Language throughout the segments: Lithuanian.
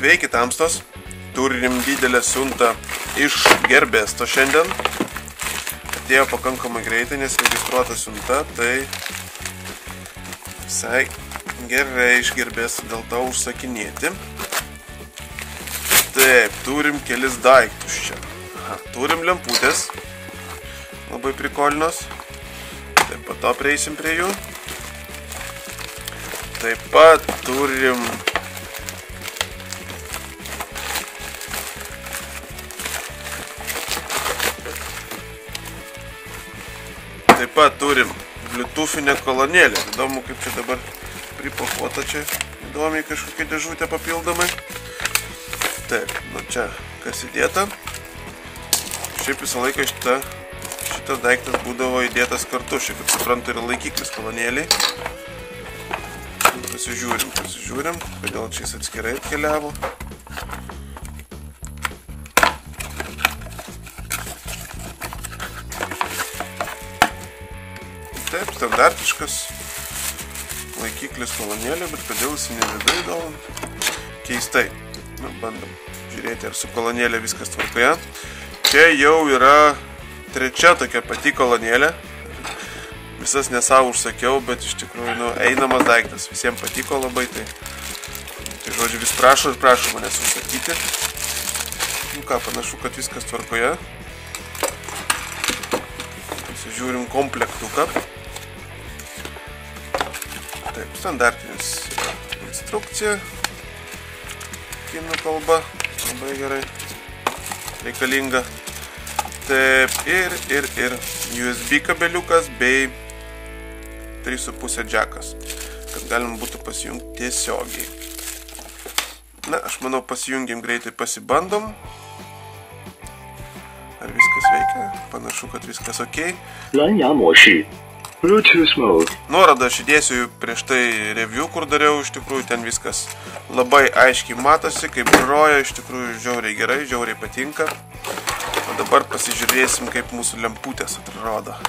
Sveiki, tamstos. Turim didelę siuntą iš Gerbesto šiandien. Atėjo pakankamai greitai, nes registruota siunta, tai visai gerai iš Gerbesto dėl to užsakinėti. Taip, turim kelis daiktus čia. Turim lemputės, labai prikolinos. Taip pat to prieisim prie jų. Taip pat turim bluetoothinę kolonėlę. Įdomu, kaip čia dabar pripakuota čia. Įdomiai kažkokia dėžutė papildomai. Taip, nu čia kas įdėta. Šiaip visą laiką šitas daiktas būdavo įdėtas kartu. Šiaip, kaip suprantu, yra laikiklis kolonėliai. Pasižiūrim, kodėl čia jis atskirai atkeliavo. Taip, standartiškas laikiklis kolonėlė, bet kodėl jis nevidai įdomu? Keistai. Na, bandom žiūrėti, ar su kolonėlė viskas tvarkoje. Čia jau yra trečia tokia pati kolonėlė. Visas nesau užsakiau, bet iš tikrųjų, einamas daiktas. Visiems patiko labai, tai žodžiu, vis prašo manęs užsakyti. Nu ką, panašu, kad viskas tvarkoje. Pasižiūrim komplektuką. Taip, standartinis instrukcija. Kinų kalba. Labai gerai. Reikalinga. Taip, ir USB kabeliukas bei 3,5 džekas, kad galim būtų pasijungti tiesiogiai. Na, aš manau, pasijungiam greitai, pasibandom. Ar viskas veikia? Panašu, kad viskas ok. Bluetooth mode. Nuorodą aš įdėsiu prieš tai review, kur dariau, iš tikrųjų ten viskas labai aiškiai matosi, kaip groja, iš tikrųjų žiauriai gerai, žiauriai patinka. O dabar pasižiūrėsim, kaip mūsų lemputės atrodo.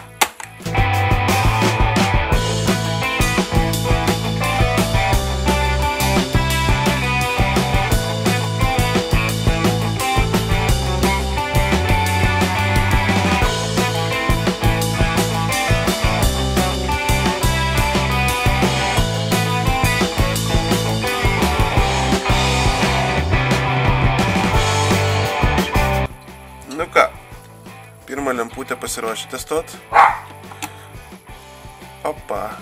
Nu ką, pirmą lemputę pasiruošę testuot. Opa.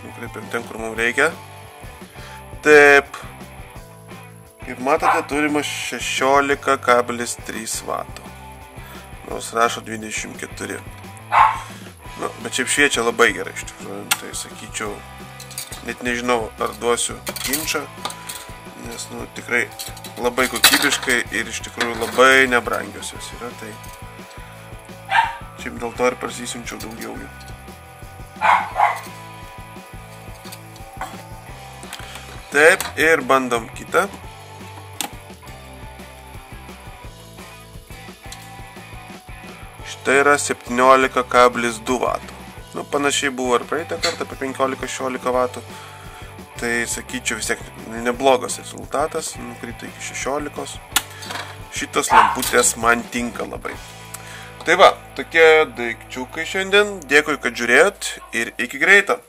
Nukreipiam ten, kur mums reikia. Taip. Kaip matote, turime 16,3 vatų. Nors rašo 24. Nu, bet šiaip šviečia labai gerai, iš tikrųjų. Tai sakyčiau, net nežinau, ar duosiu ginčą. Nes, tikrai labai kokybiškai ir iš tikrųjų labai nebrangios jos yra, tai šiaip dėl to ir prasisunčiau daugiau jų. Taip, ir bandom kitą. Štai yra 17,2 vatų. Nu, panašiai buvo ir praeitą kartą, apie 15-16 vatų. Tai, sakyčiau, vis tiek neblogas rezultatas, nukrito iki 16. Šitos lemputės man tinka labai. Tai va, tokie daikčiukai šiandien. Dėkui, kad žiūrėjot ir iki greito.